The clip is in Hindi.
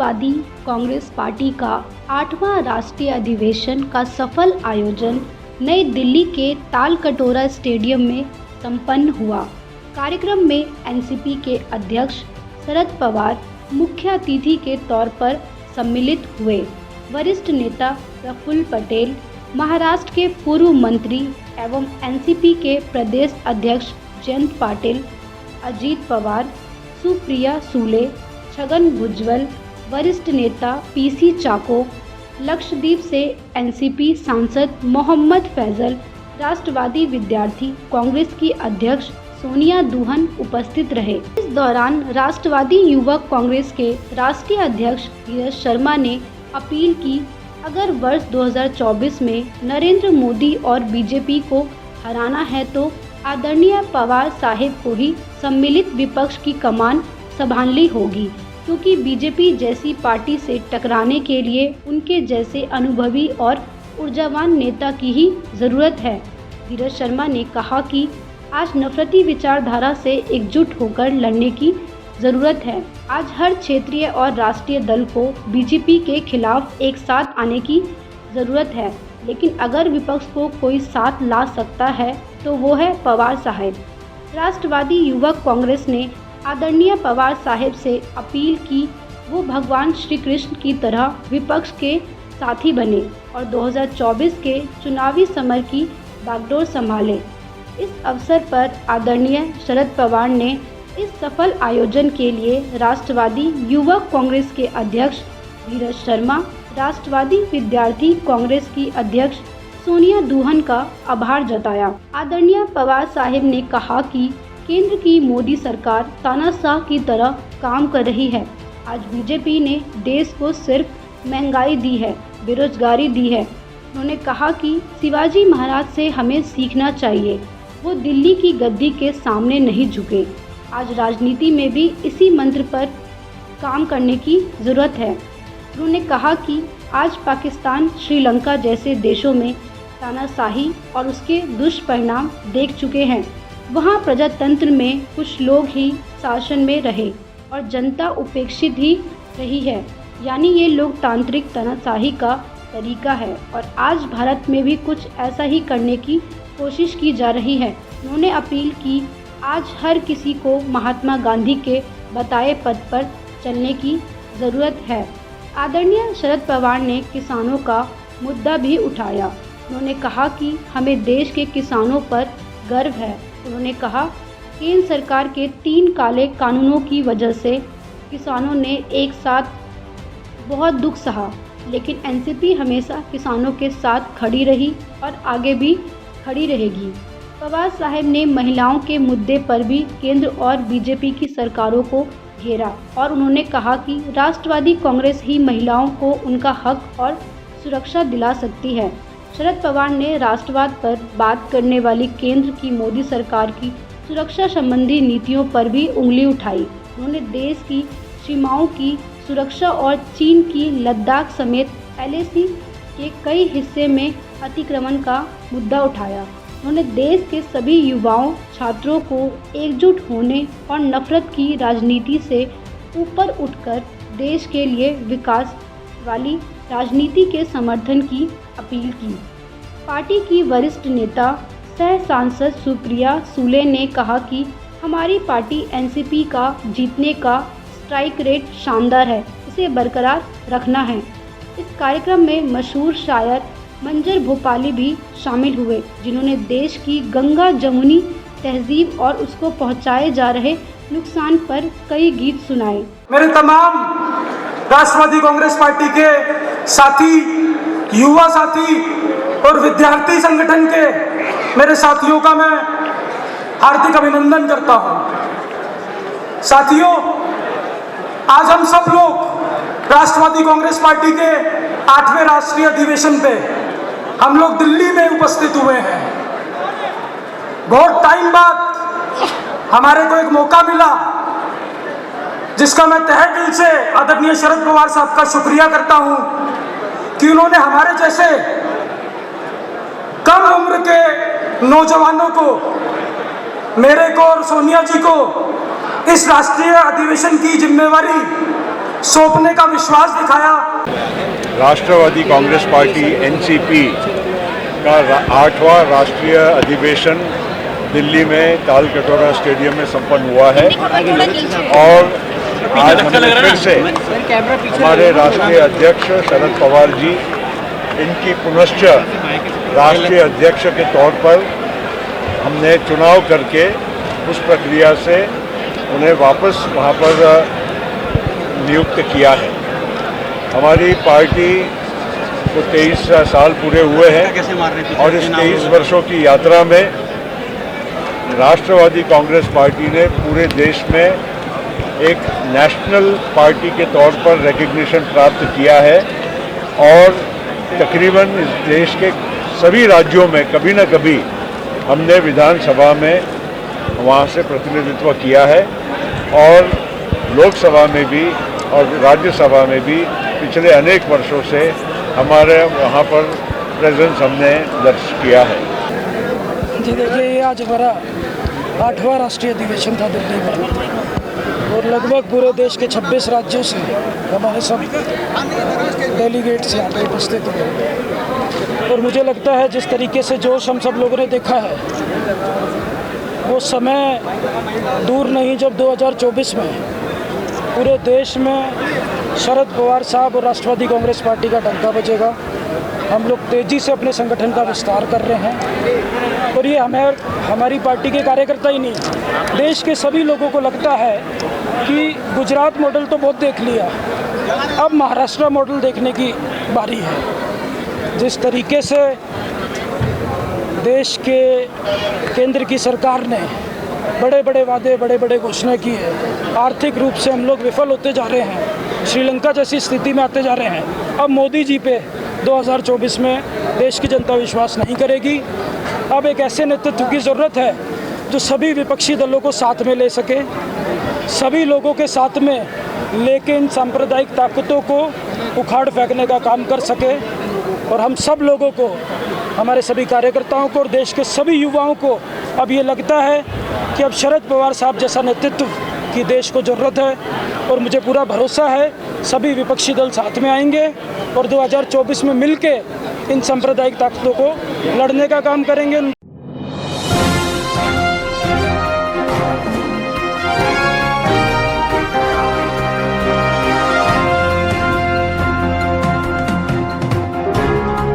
राष्ट्रवादी कांग्रेस पार्टी का 8वां राष्ट्रीय अधिवेशन का सफल आयोजन नई दिल्ली के तालकटोरा स्टेडियम में संपन्न हुआ। कार्यक्रम में एनसीपी के अध्यक्ष शरद पवार मुख्य अतिथि के तौर पर सम्मिलित हुए। वरिष्ठ नेता प्रफुल्ल पटेल, महाराष्ट्र के पूर्व मंत्री एवं एनसीपी के प्रदेश अध्यक्ष जयंत पाटिल, अजीत पवार, सुप्रिया सुले, छगन भुजबल, वरिष्ठ नेता पीसी चाको, लक्षद्वीप से एनसीपी सांसद मोहम्मद फैजल, राष्ट्रवादी विद्यार्थी कांग्रेस की अध्यक्ष सोनिया दुहन उपस्थित रहे। इस दौरान राष्ट्रवादी युवक कांग्रेस के राष्ट्रीय अध्यक्ष धीरज शर्मा ने अपील की, अगर वर्ष 2024 में नरेंद्र मोदी और बीजेपी को हराना है तो आदरणीय पवार साहिब को ही सम्मिलित विपक्ष की कमान संभालनी होगी, क्योंकि बीजेपी जैसी पार्टी से टकराने के लिए उनके जैसे अनुभवी और ऊर्जावान नेता की ही ज़रूरत है। धीरज शर्मा ने कहा कि आज नफरती विचारधारा से एकजुट होकर लड़ने की ज़रूरत है। आज हर क्षेत्रीय और राष्ट्रीय दल को बीजेपी के खिलाफ एक साथ आने की ज़रूरत है, लेकिन अगर विपक्ष को कोई साथ ला सकता है तो वो है पवार साहब। राष्ट्रवादी युवक कांग्रेस ने आदरणीय पवार साहब से अपील की वो भगवान श्री कृष्ण की तरह विपक्ष के साथी बने और 2024 के चुनावी समर की बागडोर संभाले। इस अवसर पर आदरणीय शरद पवार ने इस सफल आयोजन के लिए राष्ट्रवादी युवक कांग्रेस के अध्यक्ष धीरज शर्मा, राष्ट्रवादी विद्यार्थी कांग्रेस की अध्यक्ष सोनिया दुहन का आभार जताया। आदरणीय पवार साहब ने कहा कि केंद्र की मोदी सरकार तानाशाह की तरह काम कर रही है। आज बीजेपी ने देश को सिर्फ महंगाई दी है, बेरोजगारी दी है। उन्होंने कहा कि शिवाजी महाराज से हमें सीखना चाहिए, वो दिल्ली की गद्दी के सामने नहीं झुके। आज राजनीति में भी इसी मंत्र पर काम करने की ज़रूरत है। उन्होंने कहा कि आज पाकिस्तान, श्रीलंका जैसे देशों में तानाशाही और उसके दुष्परिणाम देख चुके हैं। वहाँ प्रजातंत्र में कुछ लोग ही शासन में रहे और जनता उपेक्षित ही रही है, यानी ये लोकतांत्रिक तानाशाही का तरीका है और आज भारत में भी कुछ ऐसा ही करने की कोशिश की जा रही है। उन्होंने अपील की, आज हर किसी को महात्मा गांधी के बताए पथ पर चलने की ज़रूरत है। आदरणीय शरद पवार ने किसानों का मुद्दा भी उठाया। उन्होंने कहा कि हमें देश के किसानों पर गर्व है। उन्होंने कहा, केंद्र सरकार के 3 काले कानूनों की वजह से किसानों ने एक साथ बहुत दुख सहा, लेकिन एनसीपी हमेशा किसानों के साथ खड़ी रही और आगे भी खड़ी रहेगी। पवार साहब ने महिलाओं के मुद्दे पर भी केंद्र और बीजेपी की सरकारों को घेरा और उन्होंने कहा कि राष्ट्रवादी कांग्रेस ही महिलाओं को उनका हक और सुरक्षा दिला सकती है। शरद पवार ने राष्ट्रवाद पर बात करने वाली केंद्र की मोदी सरकार की सुरक्षा संबंधी नीतियों पर भी उंगली उठाई। उन्होंने देश की सीमाओं की सुरक्षा और चीन की लद्दाख समेत एलएसी के कई हिस्से में अतिक्रमण का मुद्दा उठाया। उन्होंने देश के सभी युवाओं, छात्रों को एकजुट होने और नफरत की राजनीति से ऊपर उठकर देश के लिए विकास वाली राजनीति के समर्थन की अपील की। पार्टी की वरिष्ठ नेता सह सांसद सुप्रिया सुले ने कहा कि हमारी पार्टी एनसीपी का जीतने का स्ट्राइक रेट शानदार है, इसे बरकरार रखना है। इस कार्यक्रम में मशहूर शायर मंजर भोपाली भी शामिल हुए, जिन्होंने देश की गंगा जमुनी तहजीब और उसको पहुंचाए जा रहे नुकसान पर कई गीत सुनाए। मेरे तमाम राष्ट्रवादी कांग्रेस पार्टी के साथी, युवा साथी और विद्यार्थी संगठन के मेरे साथियों का मैं हार्दिक अभिनंदन करता हूं। साथियों, आज हम सब लोग राष्ट्रवादी कांग्रेस पार्टी के 8वें राष्ट्रीय अधिवेशन पे हम लोग दिल्ली में उपस्थित हुए हैं। बहुत टाइम बाद हमारे को एक मौका मिला, जिसका मैं तहे दिल से आदरणीय शरद पवार साहब का शुक्रिया करता हूं कि उन्होंने हमारे जैसे कम उम्र के नौजवानों को, मेरे को और सोनिया जी को इस राष्ट्रीय अधिवेशन की जिम्मेवारी सौंपने का विश्वास दिखाया। राष्ट्रवादी कांग्रेस पार्टी एनसीपी का 8वां राष्ट्रीय अधिवेशन दिल्ली में तालकटोरा स्टेडियम में संपन्न हुआ है और आज हमने फिर से हमारे राष्ट्रीय अध्यक्ष शरद पवार जी इनकी पुनश्च राष्ट्रीय अध्यक्ष के तौर पर हमने चुनाव करके उस प्रक्रिया से उन्हें वापस वहाँ पर नियुक्त किया है। हमारी पार्टी को 23 साल पूरे हुए हैं और इस 23 वर्षों की यात्रा में राष्ट्रवादी कांग्रेस पार्टी ने पूरे देश में एक नेशनल पार्टी के तौर पर रिकग्निशन प्राप्त किया है और तकरीबन इस देश के सभी राज्यों में कभी न कभी हमने विधानसभा में वहाँ से प्रतिनिधित्व किया है और लोकसभा में भी और राज्यसभा में भी पिछले अनेक वर्षों से हमारे वहाँ पर प्रेजेंस हमने दर्ज किया है। जी देखिए, ये आज हमारा 8वां राष्ट्रीय अधिवेशन था दिल्ली में और लगभग पूरे देश के 26 राज्यों से हमारे सब डेलीगेट्स यहाँ पे उपस्थित हुए और मुझे लगता है जिस तरीके से जोश हम सब लोगों ने देखा है वो समय दूर नहीं जब 2024 में पूरे देश में शरद पवार साहब और राष्ट्रवादी कांग्रेस पार्टी का डंका बजेगा। हम लोग तेज़ी से अपने संगठन का विस्तार कर रहे हैं और ये हमारी पार्टी के कार्यकर्ता ही नहीं, देश के सभी लोगों को लगता है कि गुजरात मॉडल तो बहुत देख लिया, अब महाराष्ट्र मॉडल देखने की बारी है। जिस तरीके से देश के केंद्र की सरकार ने बड़े बड़े वादे, बड़े बड़े घोषणा की है, आर्थिक रूप से हम लोग विफल होते जा रहे हैं, श्रीलंका जैसी स्थिति में आते जा रहे हैं। अब मोदी जी पे 2024 में देश की जनता विश्वास नहीं करेगी। अब एक ऐसे नेतृत्व की ज़रूरत है जो सभी विपक्षी दलों को साथ में ले सके, सभी लोगों के साथ में लेके इन सांप्रदायिक ताकतों को उखाड़ फेंकने का काम कर सके और हम सब लोगों को, हमारे सभी कार्यकर्ताओं को और देश के सभी युवाओं को अब ये लगता है कि अब शरद पवार साहब जैसा नेतृत्व की देश को ज़रूरत है और मुझे पूरा भरोसा है सभी विपक्षी दल साथ में आएंगे और 2024 में मिलके इन सांप्रदायिक ताकतों को लड़ने का काम करेंगे,